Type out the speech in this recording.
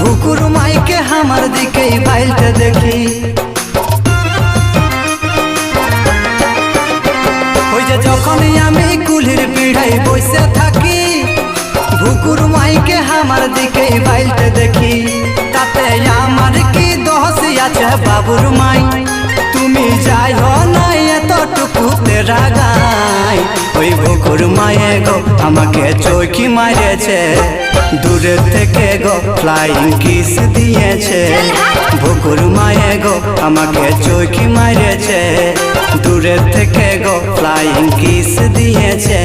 ভুকুর মাইকে আমার দিকেই বাইলতে দেখি। ওই যে যখনই আমি কুলির পিড়াই বসে থাকি, ভুকুর মাইকে আমার দিকেই বাইলতে দেখি। তাতে আমার কি দোষ আছে বাবুর মাই, তুমি যাইও না এতটুকুতে রাগাই। ওই ভুকুর মায়ে গো আমাকে চৌকি মারেছে, দূরে থেকে গো ফ্লাইং কিস দিয়েছে। ভুকুর মায়ে গো আমাকে চৌকি মারেছে, দূরে থেকে গো ফ্লাইং কিস দিয়েছে।